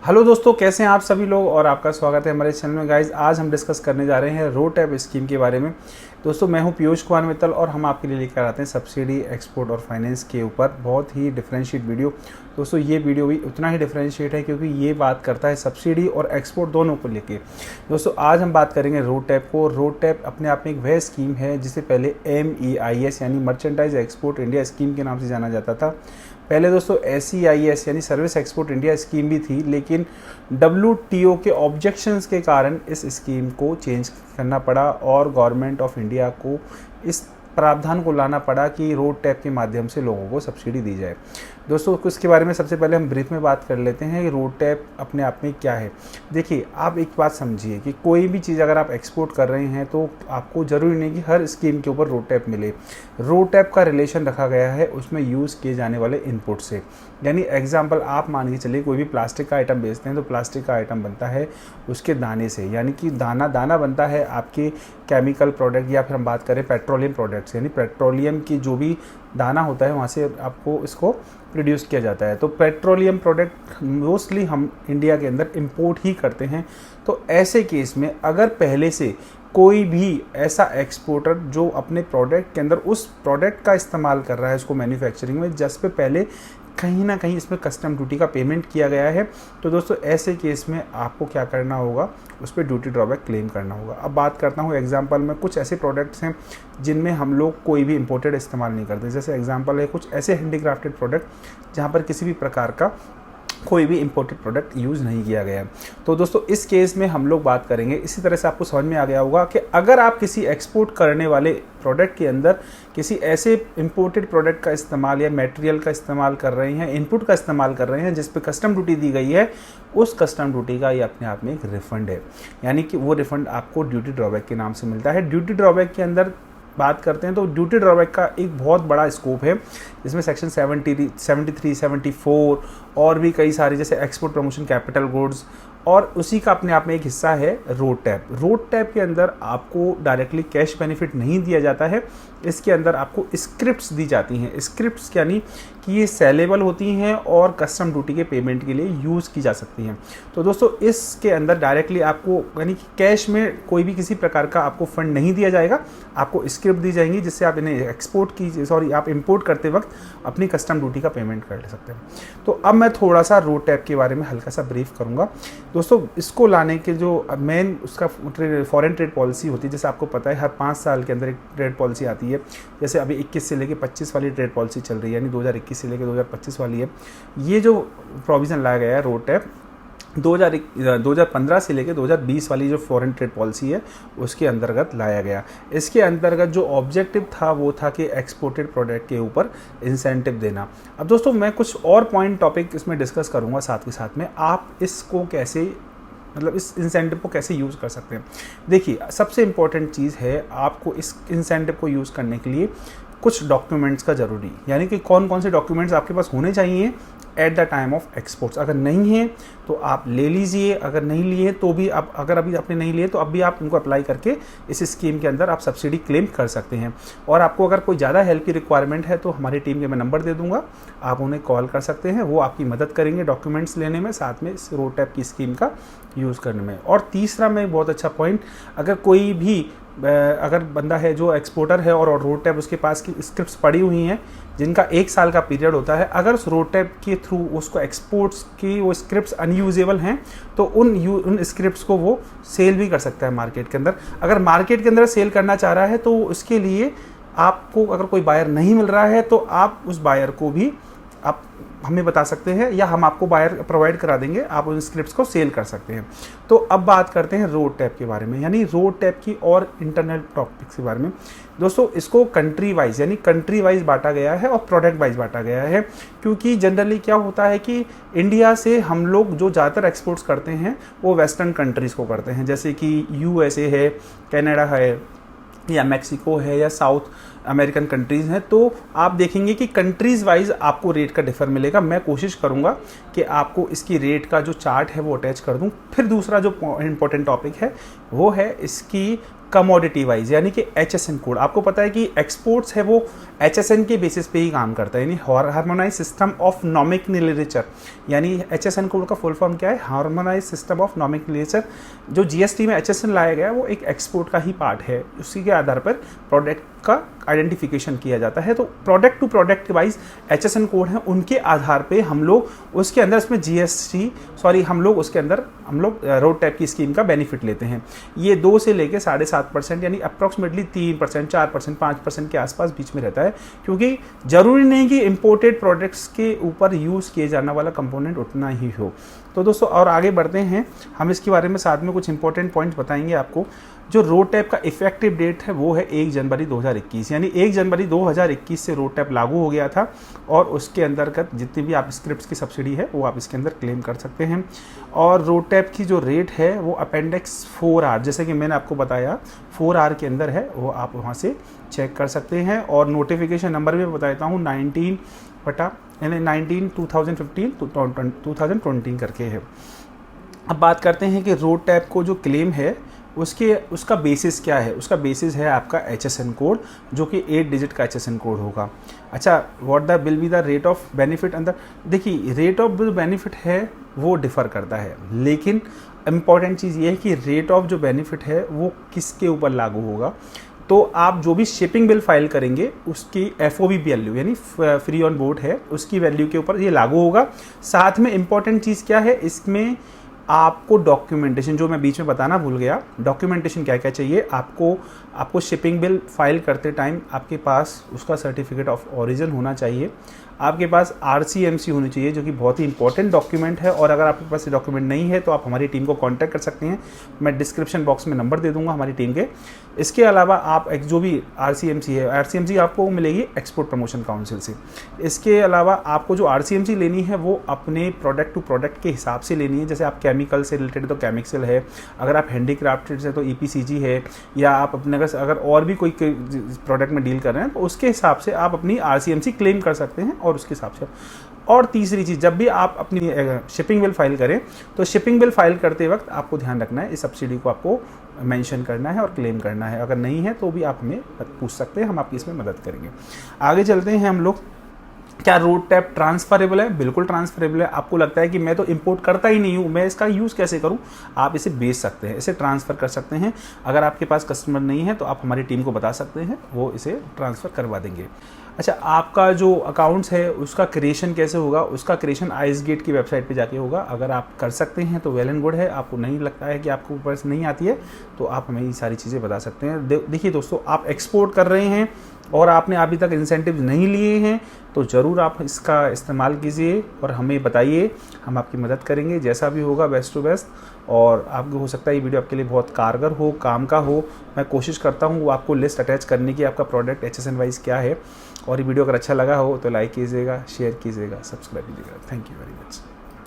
Hello दोस्तों, कैसे हैं आप सभी लोग और आपका स्वागत है हमारे चैनल में। गाइज आज हम डिस्कस करने जा रहे हैं रोटैप स्कीम के बारे में। दोस्तों मैं हूं पीयूष कुमार मित्तल और हम आपके लिए लेकर आते हैं सब्सिडी, एक्सपोर्ट और फाइनेंस के ऊपर बहुत ही डिफरेंशिएट वीडियो। दोस्तों ये वीडियो भी उतना ही डिफरेंशिएट है क्योंकि ये बात करता है सब्सिडी और एक्सपोर्ट दोनों को लेके। दोस्तों आज हम बात करेंगे रोटैप को। रोटैप अपने आप में एक वह स्कीम है जिसे पहले MEIS यानी मर्चेंटाइज एक्सपोर्ट इंडिया स्कीम के नाम से जाना जाता था। पहले दोस्तों SEIS यानी सर्विस एक्सपोर्ट इंडिया स्कीम भी थी, लेकिन WTO के ऑब्जेक्शंस के कारण इस स्कीम को चेंज करना पड़ा और गवर्नमेंट ऑफ इंडिया को इस प्रावधान को लाना पड़ा कि रोटैप के माध्यम से लोगों को सब्सिडी दी जाए। दोस्तों इसके बारे में सबसे पहले हम ब्रीफ में बात कर लेते हैं कि रोटैप अपने आप में क्या है। देखिए आप एक बात समझिए कि कोई भी चीज़ अगर आप एक्सपोर्ट कर रहे हैं तो आपको ज़रूरी नहीं कि हर स्कीम के ऊपर रोटैप मिले। रोटैप का रिलेशन रखा गया है उसमें यूज़ किए जाने वाले इनपुट से। यानी एग्जाम्पल आप मान के चलिए कोई भी प्लास्टिक का आइटम बेचते हैं तो प्लास्टिक का आइटम बनता है उसके दाने से, यानी कि दाना बनता है आपके केमिकल प्रोडक्ट, या फिर हम बात करें पेट्रोलियम प्रोडक्ट्स यानी पेट्रोलियम की जो भी दाना होता है वहाँ से आपको इसको प्रोड्यूस किया जाता है। तो पेट्रोलियम प्रोडक्ट मोस्टली हम इंडिया के अंदर इंपोर्ट ही करते हैं। तो ऐसे केस में अगर पहले से कोई भी ऐसा एक्सपोर्टर जो अपने प्रोडक्ट के अंदर उस प्रोडक्ट का इस्तेमाल कर रहा है उसको मैन्युफैक्चरिंग में, जिस पे पहले कहीं ना कहीं इसमें कस्टम ड्यूटी का पेमेंट किया गया है, तो दोस्तों ऐसे केस में आपको क्या करना होगा, उस पर ड्यूटी ड्रॉबैक क्लेम करना होगा। अब बात करता हूँ एग्जांपल में, कुछ ऐसे प्रोडक्ट्स हैं जिनमें हम लोग कोई भी इंपोर्टेड इस्तेमाल नहीं करते। जैसे एग्जांपल है कुछ ऐसे हैंडीक्राफ्टेड प्रोडक्ट जहाँ पर किसी भी प्रकार का कोई भी इंपोर्टेड प्रोडक्ट यूज़ नहीं किया गया है। तो दोस्तों इस केस में हम लोग बात करेंगे। इसी तरह से आपको समझ में आ गया होगा कि अगर आप किसी एक्सपोर्ट करने वाले प्रोडक्ट के अंदर किसी ऐसे इंपोर्टेड प्रोडक्ट का इस्तेमाल या मटेरियल का इस्तेमाल कर रहे हैं, इनपुट का इस्तेमाल कर रहे हैं जिस पे कस्टम ड्यूटी दी गई है, उस कस्टम ड्यूटी का ये अपने आप में एक रिफंड है। यानी कि वो रिफंड आपको ड्यूटी ड्रॉबैक के नाम से मिलता है। ड्यूटी ड्रॉबैक के अंदर बात करते हैं तो ड्यूटी ड्रॉबैक का एक बहुत बड़ा स्कोप है, जिसमें सेक्शन 73, 74 और भी कई सारे, जैसे एक्सपोर्ट प्रमोशन कैपिटल गुड्स, और उसी का अपने आप में एक हिस्सा है रोटैप। रोटैप के अंदर आपको डायरेक्टली कैश बेनिफिट नहीं दिया जाता है, इसके अंदर आपको स्क्रिप्ट्स दी जाती हैं। स्क्रिप्ट्स यानी कि ये सेलेबल होती हैं और कस्टम ड्यूटी के पेमेंट के लिए यूज़ की जा सकती हैं। तो दोस्तों इसके अंदर डायरेक्टली आपको यानी कि कैश में कोई भी किसी प्रकार का आपको फंड नहीं दिया जाएगा, आपको स्क्रिप्ट दी जाएंगी जिससे आप इन्हें आप इंपोर्ट करते वक्त अपनी कस्टम ड्यूटी का पेमेंट कर सकते हैं। तो अब मैं थोड़ा सा रोटैप के बारे में हल्का सा ब्रीफ करूँगा। दोस्तों इसको लाने के जो मेन उसका फॉरेन ट्रेड पॉलिसी होती है, जैसे आपको पता है हर 5 साल के अंदर एक ट्रेड पॉलिसी आती है। जैसे अभी 21 से लेके 25 वाली ट्रेड पॉलिसी चल रही है, यानी 2021 से लेके 2025 वाली है। ये जो प्रोविज़न लाया गया है रोटैप 2015 से लेकर 2020 वाली जो फॉरेन ट्रेड पॉलिसी है उसके अंतर्गत लाया गया। इसके अंतर्गत जो ऑब्जेक्टिव था वो था कि एक्सपोर्टेड प्रोडक्ट के ऊपर इंसेंटिव देना। अब दोस्तों मैं कुछ और पॉइंट टॉपिक इसमें डिस्कस करूंगा साथ के साथ में, आप इसको कैसे इस इंसेंटिव को कैसे यूज़ कर सकते हैं। देखिए सबसे इम्पॉर्टेंट चीज़ है आपको इस इंसेंटिव को यूज़ करने के लिए कुछ डॉक्यूमेंट्स का ज़रूरी, यानी कि कौन कौन से डॉक्यूमेंट्स आपके पास होने चाहिए at the time of exports. अगर नहीं है तो आप ले लीजिए, अगर नहीं लिए तो भी आप, अगर अभी आपने नहीं लिए तो अब भी आप उनको अप्लाई करके इस स्कीम के अंदर आप सब्सिडी क्लेम कर सकते हैं। और आपको अगर कोई ज़्यादा हेल्प की रिक्वायरमेंट है तो हमारी टीम के मैं नंबर दे दूंगा, आप उन्हें कॉल कर सकते हैं, वो आपकी मदद करेंगे डॉक्यूमेंट्स लेने में, साथ में इस रोटैप की स्कीम का यूज़ करने में। और तीसरा में बहुत अच्छा पॉइंट, अगर कोई भी अगर बंदा है जो एक्सपोर्टर है और रोटैप उसके पास की स्क्रिप्ट्स पड़ी हुई हैं जिनका 1 साल का पीरियड होता है, अगर उस रोटैप के थ्रू उसको एक्सपोर्ट्स की वो स्क्रिप्ट्स अनयूजेबल हैं तो उन स्क्रिप्ट्स को वो सेल भी कर सकता है मार्केट के अंदर। अगर मार्केट के अंदर सेल करना चाह रहा है तो उसके लिए आपको अगर कोई बायर नहीं मिल रहा है तो आप उस बायर को भी आप हमें बता सकते हैं या हम आपको बायर प्रोवाइड करा देंगे, आप उन स्क्रिप्ट्स को सेल कर सकते हैं। तो अब बात करते हैं रोटैप के बारे में, यानी रोटैप की और इंटरनल टॉपिक्स के बारे में। दोस्तों इसको कंट्री वाइज यानी कंट्री वाइज बांटा गया है और प्रोडक्ट वाइज बांटा गया है, क्योंकि जनरली क्या होता है कि इंडिया से हम लोग जो ज़्यादातर एक्सपोर्ट्स करते हैं वो वेस्टर्न कंट्रीज़ को करते हैं, जैसे कि USA है, कनाडा है, या मैक्सिको है, या साउथ अमेरिकन कंट्रीज़ हैं। तो आप देखेंगे कि कंट्रीज़ वाइज आपको रेट का डिफर मिलेगा। मैं कोशिश करूंगा कि आपको इसकी रेट का जो चार्ट है वो अटैच कर दूं। फिर दूसरा जो इंपॉर्टेंट टॉपिक है वो है इसकी कमोडिटी वाइज, यानी कि HSN कोड। आपको पता है कि एक्सपोर्ट्स है वो HSN के बेसिस पे ही काम करता है, यानी हार्मोनाइज सिस्टम ऑफ नॉमेनक्लेचर, यानी HSN कोड का फुल फॉर्म क्या है, हार्मोनाइज सिस्टम ऑफ नॉमेनक्लेचर। जो GST में HSN लाया गया है वो एक एक्सपोर्ट का ही पार्ट है, उसी के आधार पर प्रोडक्ट का आइडेंटिफिकेशन किया जाता है। तो product to product wise HSN code है, उनके आधार पे हम लोग उसके अंदर इसमें हम लोग रोड टैप की स्कीम का बेनिफिट लेते हैं। ये 2 से लेके 7.5% यानी अप्रॉक्सीमेटली 3%, 4%, 5% के आसपास बीच में रहता है, क्योंकि जरूरी नहीं कि इंपोर्टेड प्रोडक्ट्स के ऊपर यूज़ किए जाने वाला कंपोनेंट उतना ही हो। तो दोस्तों और आगे बढ़ते हैं, हम इसके बारे में साथ में कुछ इंपॉर्टेंट पॉइंट्स बताएंगे आपको। जो रोड टैप का इफेक्टिव डेट है वो है 1 जनवरी 2021, यानी 1 जनवरी 2021 से रोड टैप लागू हो गया था, और उसके अंतर्गत जितनी भी आप स्क्रिप्ट्स की सब्सिडी है वो आप इसके अंदर क्लेम कर सकते हैं। और रोड टैप की जो रेट है वो अपेंडिक्स 4R, जैसे कि मैंने आपको बताया 4R के अंदर है, वो आप वहाँ से चेक कर सकते हैं। और नोटिफिकेशन नंबर भी बता देता हूँ, 19/2015 करके है। अब बात करते हैं कि रोड टैप को जो क्लेम है उसका बेसिस क्या है। उसका बेसिस है आपका HSN कोड, जो कि 8 डिजिट का HSN कोड होगा। अच्छा, what the will be the rate of benefit अंदर, देखिए रेट ऑफ जो बेनिफिट है वो डिफ़र करता है, लेकिन इम्पॉर्टेंट चीज़ ये है कि रेट ऑफ जो बेनिफिट है वो किसके ऊपर लागू होगा। तो आप जो भी शिपिंग बिल फाइल करेंगे उसकी FOB वैल्यू, यानी फ्री ऑन बोर्ड है, उसकी वैल्यू के ऊपर ये लागू होगा। साथ में इम्पॉर्टेंट चीज़ क्या है, इसमें आपको डॉक्यूमेंटेशन, जो मैं बीच में बताना भूल गया, डॉक्यूमेंटेशन क्या क्या चाहिए आपको शिपिंग बिल फाइल करते टाइम आपके पास उसका सर्टिफिकेट ऑफ ओरिजिन होना चाहिए, आपके पास RCMC होनी चाहिए, जो कि बहुत ही इंपॉर्टेंट डॉक्यूमेंट है। और अगर आपके पास ये डॉक्यूमेंट नहीं है तो आप हमारी टीम को कांटेक्ट कर सकते हैं, मैं डिस्क्रिप्शन बॉक्स में नंबर दे दूंगा हमारी टीम के। इसके अलावा आप जो भी RCMC है, RCMC आपको मिलेगी एक्सपोर्ट प्रमोशन काउंसिल से। इसके अलावा आपको जो RCMC लेनी है वो अपने प्रोडक्ट टू प्रोडक्ट के हिसाब से लेनी है। जैसे आप केमिकल से रिलेटेड तो केमिक्सल है, अगर आप हैंडीक्राफ्टेड से तो EPCG है, या आप अपने अगर और भी कोई प्रोडक्ट में डील कर रहे हैं तो उसके हिसाब से आप अपनी RCMC क्लेम कर सकते हैं, और उसके हिसाब से। और तीसरी चीज़, जब भी आप अपनी शिपिंग बिल फाइल करें तो शिपिंग बिल फाइल करते वक्त आपको ध्यान रखना है, इस सब्सिडी को आपको मेंशन करना है और क्लेम करना है। अगर नहीं है तो भी आप हमें पूछ सकते हैं, हम आपकी इसमें मदद करेंगे। आगे चलते हैं हम लोग। क्या रोड टैप ट्रांसफरेबल है? बिल्कुल ट्रांसफरेबल है। आपको लगता है कि मैं तो इंपोर्ट करता ही नहीं हूँ, मैं इसका यूज़ कैसे करूँ? आप इसे बेच सकते हैं, इसे ट्रांसफ़र कर सकते हैं। अगर आपके पास कस्टमर नहीं है तो आप हमारी टीम को बता सकते हैं, वो इसे ट्रांसफ़र करवा देंगे। अच्छा, आपका जो अकाउंट्स है उसका क्रिएशन कैसे होगा? उसका क्रिएशन आइसगेट की वेबसाइट पे जाके होगा। अगर आप कर सकते हैं तो वेल एंड गुड है, आपको नहीं लगता है कि आपको ऊपर से नहीं आती है तो आप हमें ये सारी चीज़ें बता सकते हैं। देखिए दोस्तों, आप एक्सपोर्ट कर रहे हैं और आपने अभी तक इंसेंटिव नहीं लिए हैं तो ज़रूर आप इसका इस्तेमाल कीजिए और हमें बताइए, हम आपकी मदद करेंगे जैसा भी होगा, बेस्ट टू बेस्ट। और आपको हो सकता है ये वीडियो आपके लिए बहुत कारगर हो, काम का हो। मैं कोशिश करता हूँ वो आपको लिस्ट अटैच करने की, आपका प्रोडक्ट HSN वाइज क्या है। और ये वीडियो अगर अच्छा लगा हो तो लाइक कीजिएगा, शेयर कीजिएगा, सब्सक्राइब कीजिएगा। Thank you very much.